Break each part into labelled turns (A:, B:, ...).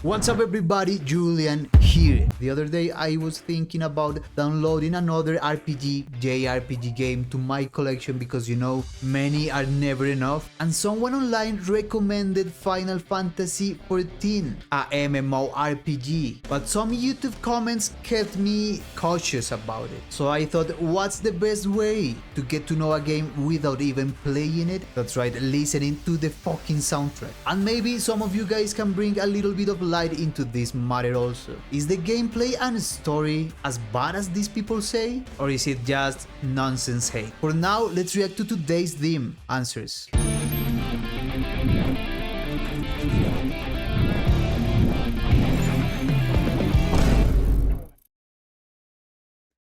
A: What's up everybody, Julian here. The other day I was thinking about downloading another JRPG game to my collection because you know, many are never enough, and someone online recommended Final Fantasy XIV, a MMORPG, but some YouTube comments kept me cautious about it. So I thought, what's the best way to get to know a game without even playing it? That's right, listening to the fucking soundtrack. And maybe some of you guys can bring a little bit of light into this matter also. Is the gameplay and story as bad as these people say? Or is it just nonsense hate? For now, let's react to today's theme answers.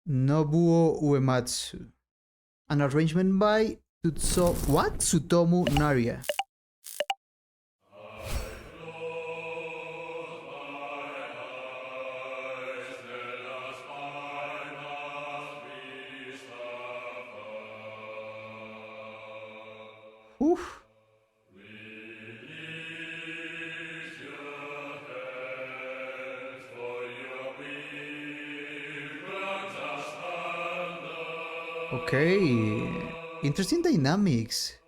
A: Nobuo Uematsu. An arrangement by Tsutomu Naria. Oof. Okay, interesting dynamics.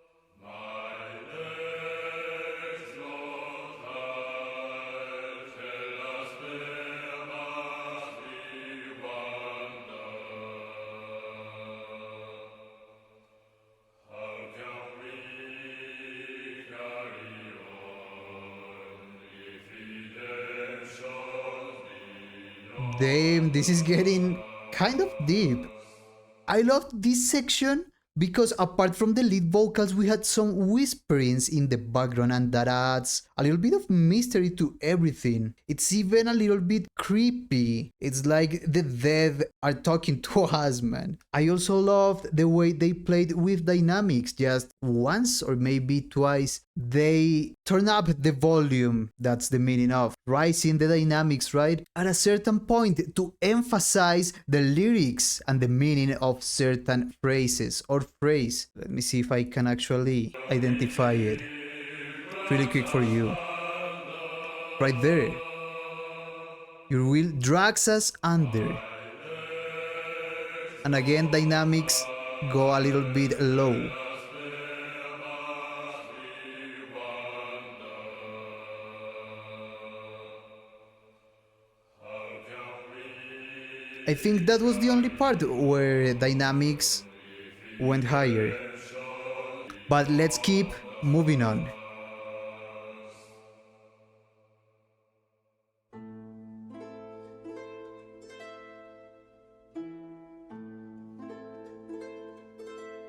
A: Damn, this is getting kind of deep. I loved this section because apart from the lead vocals, we had some whisperings in the background, and that adds a little bit of mystery to everything. It's even a little bit creepy. It's like the dead are talking to us, man. I also loved the way they played with dynamics. Just once or maybe twice, they turn up the volume. That's the meaning of rising the dynamics, right? At a certain point to emphasize the lyrics and the meaning of certain phrases or phrase. Let me see if I can actually identify it really quick for you. Right there. Your will drags us under. And again, dynamics go a little bit low. I think that was the only part where dynamics went higher. But let's keep moving on.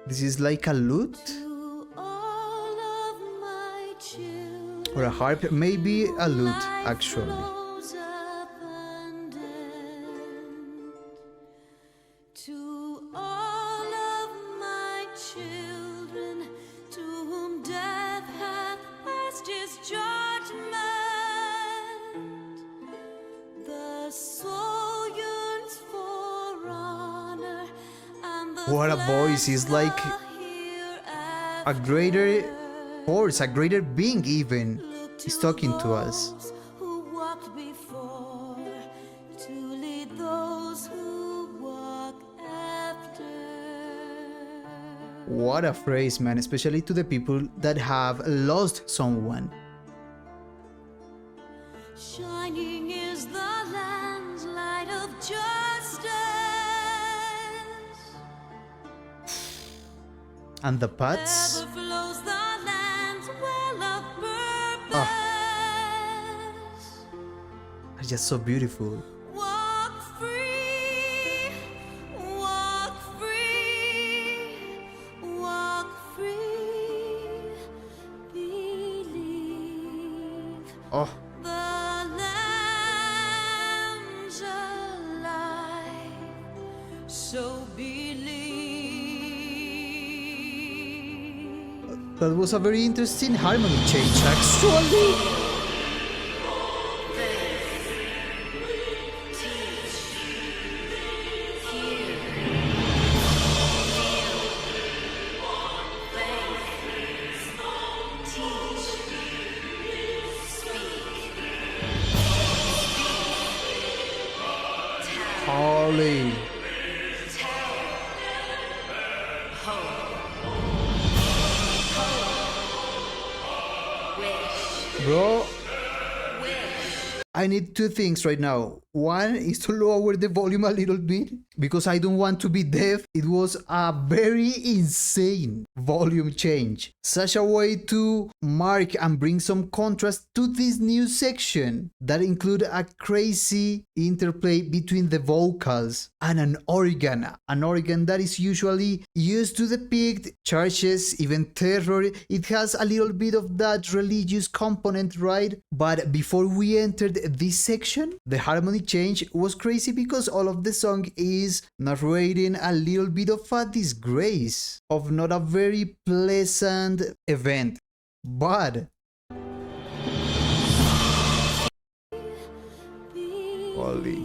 A: This is like a lute? Or a harp? Maybe a lute, actually. What a voice! Is like a greater force, a greater being even, is talking to us. What a phrase, man, especially to the people that have lost someone. Shining is the land's light of justice. And the paths are just so beautiful. Walk free, walk free, walk free, believe. Oh. The lamb's alive, so believe. That was a very interesting harmony change, actually. Holy. Bro, I need two things right now. One is to lower the volume a little bit because I don't want to be deaf. It was a very insane volume change. Such a way to mark and bring some contrast to this new section that include a crazy interplay between the vocals and an organ. An organ that is usually used to depict churches, even terror. It has a little bit of that religious component, right? But before we entered this section, the harmony change was crazy because all of the song is narrating a little bit of a disgrace of not a very pleasant event. But holy,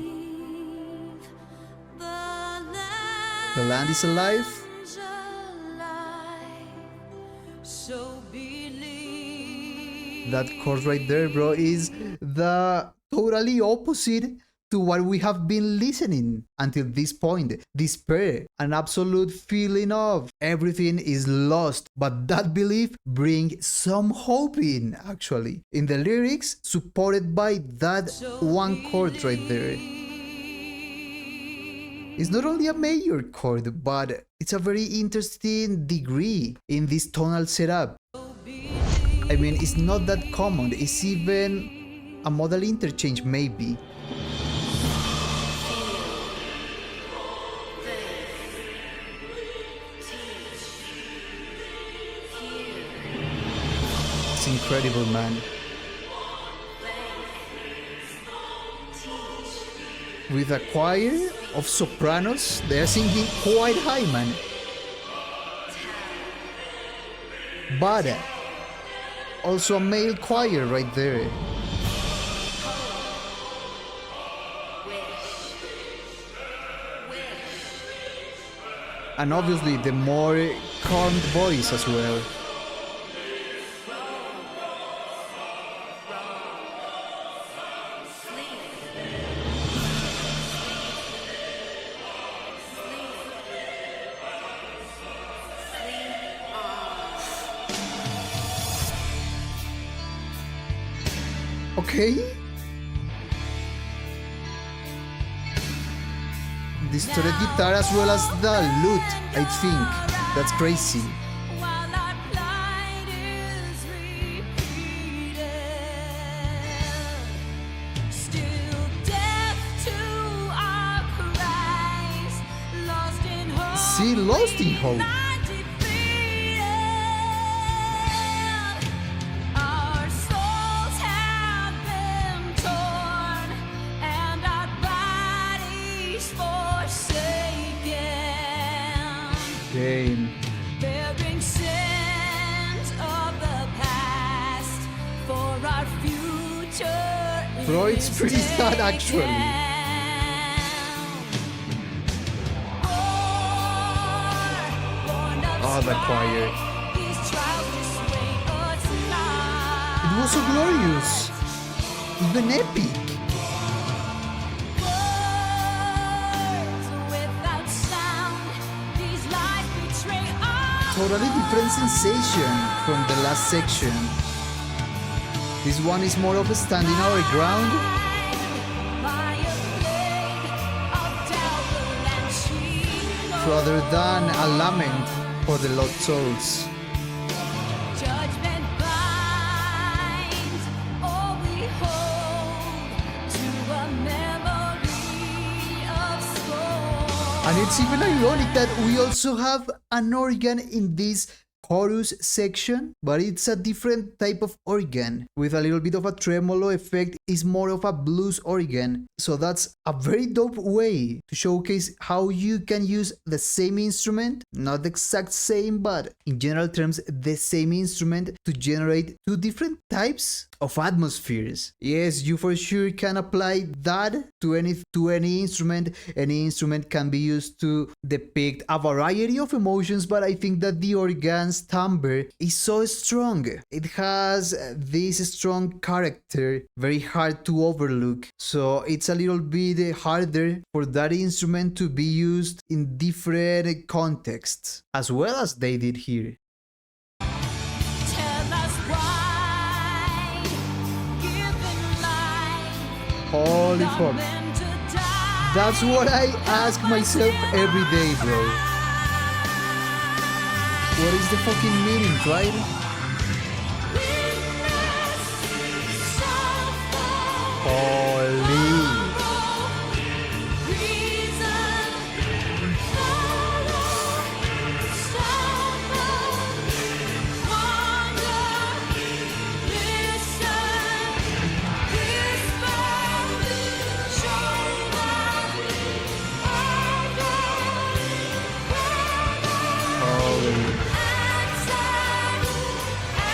A: the land is alive. That chord right there, bro, is the totally opposite to what we have been listening until this point. Despair, an absolute feeling of everything is lost, but that belief brings some hope in, actually. In the lyrics, supported by that one chord right there. It's not only a major chord, but it's a very interesting degree in this tonal setup. I mean, it's not that common. It's even a modal interchange, maybe. It's incredible, man. With a choir of sopranos, they're singing quite high, man. But also a male choir right there. And obviously the more calmed voice as well. Okay. Distorted guitar as well as the lute, I think. That's crazy. See, lost in hope. Game.
B: Bearing sins of the past for our future.
A: Bro, it's pretty sad actually. Oh, the choir. It was so glorious. Even epic. Totally different sensation from the last section. This one is more of a standing our ground. Rather than a lament for the lost souls. And it's even ironic that we also have an organ in this chorus section, but it's a different type of organ with a little bit of a tremolo effect. Is more of a blues organ. So that's a very dope way to showcase how you can use the same instrument, not the exact same, but in general terms the same instrument to generate two different types of atmospheres. Yes, you for sure can apply that to any instrument. Any instrument can be used to depict a variety of emotions, but I think that the organs man's timbre is so strong. It has this strong character, very hard to overlook. So it's a little bit harder for that instrument to be used in different contexts, as well as they did here.
B: Tell us why, given life,
A: Holy
B: not
A: fuck.
B: meant to die.
A: That's what I ask myself every day, bro. What is the fucking meaning, right? Holy.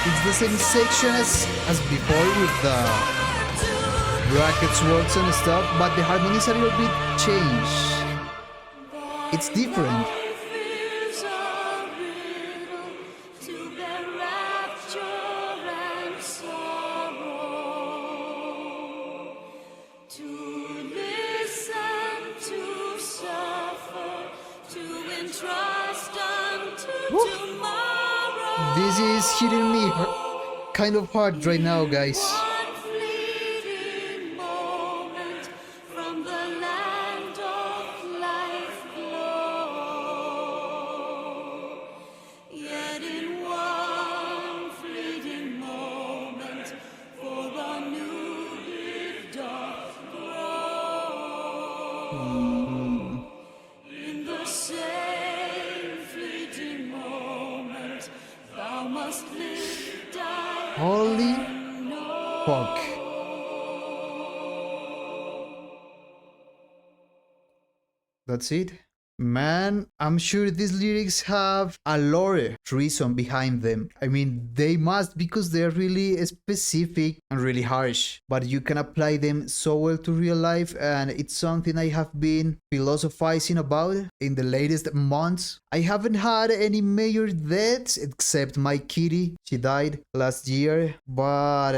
A: It's the same section as before with the brackets, words and stuff, but the harmony is a little bit changed. It's different. This is hitting me kind of hard right now, guys. Holy fuck. That's it. Man, I'm sure these lyrics have a lore reason behind them. I mean, they must, because they're really specific and really harsh. But you can apply them so well to real life, and it's something I have been philosophizing about in the latest months. I haven't had any major deaths except my kitty. She died last year. But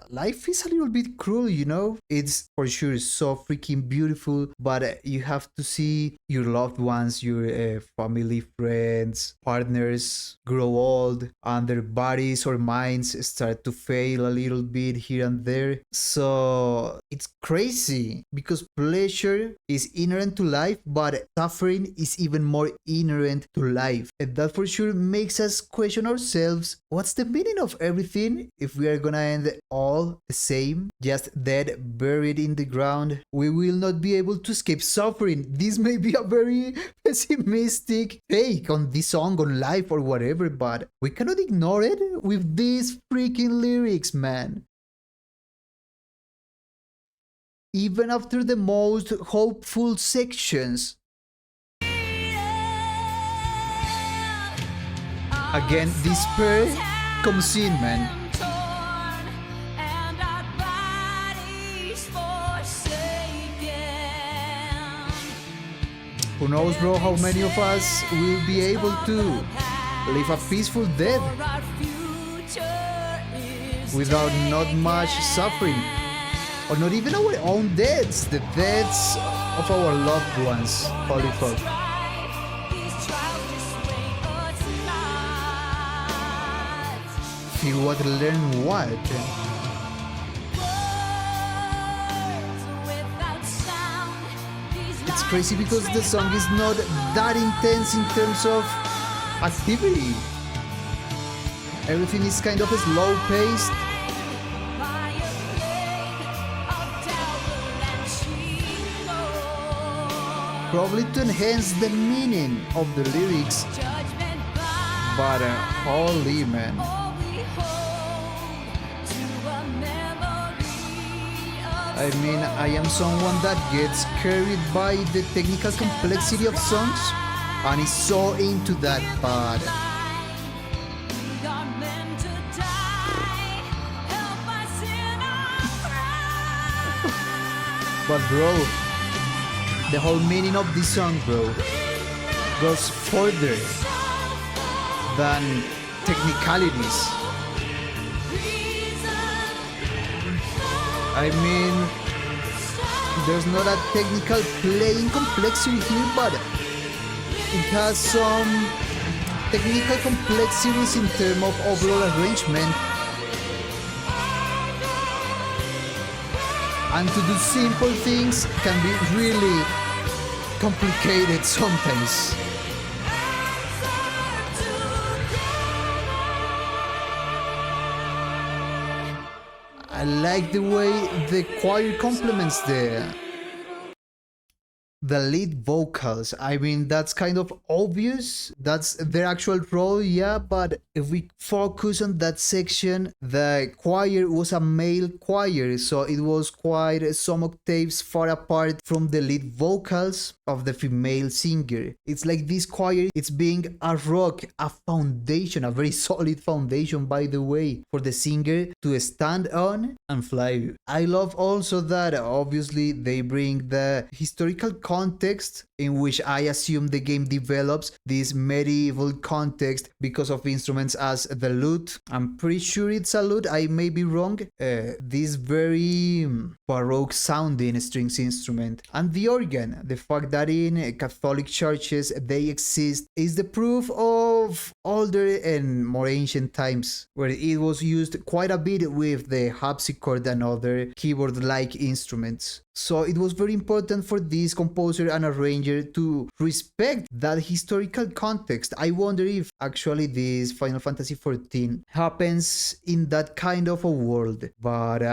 A: life is a little bit cruel, you know? It's for sure so freaking beautiful, but you have to see your loved ones, your family, friends, partners grow old, and their bodies or minds start to fail a little bit here and there. So it's crazy because pleasure is inherent to life, but suffering is even more inherent to life. And that for sure makes us question ourselves, what's the meaning of everything if we are gonna end all the same, just dead, buried in the ground? We will not be able to escape suffering. This may be a very pessimistic take on this song, on life or whatever, but we cannot ignore it with these freaking lyrics, man. Even after the most hopeful sections, again, despair comes in, man. Who knows, bro, how many of us will be able to live a peaceful death without not much suffering, or not even our own deaths, the deaths of our loved ones. Holy fuck. Feel what, learn what? It's crazy because the song is not that intense in terms of activity. Everything is kind of slow paced. Probably to enhance the meaning of the lyrics. But holy man. I mean, I am someone that gets carried by the technical complexity of songs and is so into that part. But bro, the whole meaning of this song, bro, goes further than technicalities. I mean, there's not a technical playing complexity here, but it has some technical complexities in terms of overall arrangement. And to do simple things can be really complicated sometimes. I like the way the choir complements the lead vocals. I mean, that's kind of obvious. That's their actual role, yeah, but if we focus on that section, the choir was a male choir, so it was quite some octaves far apart from the lead vocals of the female singer. It's like this choir, it's being a rock, a foundation, a very solid foundation, by the way, for the singer to stand on and fly. I love also that obviously they bring the historical context in which I assume the game develops, this medieval context because of instruments as the lute. I'm pretty sure it's a lute, I may be wrong. This very baroque sounding strings instrument. And the organ, the fact that in Catholic churches they exist is the proof of older and more ancient times, where it was used quite a bit with the harpsichord and other keyboard-like instruments. So it was very important for this composer and arranger to respect that historical context. I wonder if actually this Final Fantasy XIV happens in that kind of a world, but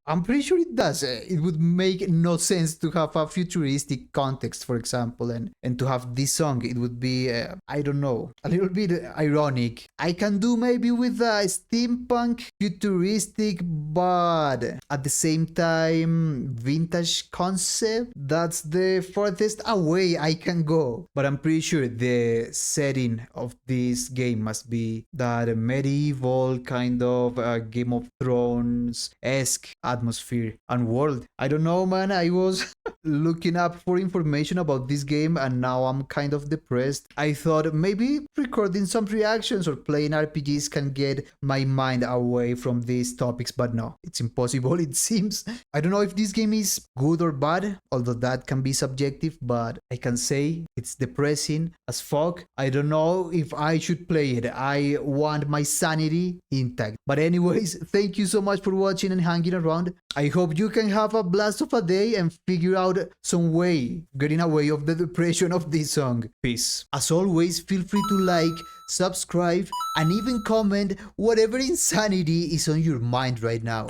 A: I'm pretty sure it does. It would make no sense to have a futuristic context, for example, and to have this song. It would be, I don't know, a little bit ironic. I can do maybe with a steampunk futuristic, but at the same time vintage concept. That's the farthest away I can go. But I'm pretty sure the setting of this game must be that medieval kind of Game of Thrones-esque atmosphere and world. I don't know, man. I was looking up for information about this game and now I'm kind of depressed. I thought maybe recording some reactions or playing RPGs can get my mind away from these topics, but no, it's impossible, it seems. I don't know if this game is good or bad, although that can be subjective, but I can say it's depressing as fuck. I don't know if I should play it. I want my sanity intact. But anyways, thank you so much for watching and hanging around. I hope you can have a blast of a day and figure out some way getting away of the depression of this song. Peace. As always, feel free to like, subscribe, and even comment whatever insanity is on your mind right now.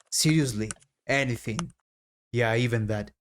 A: Seriously, anything. Yeah, even that.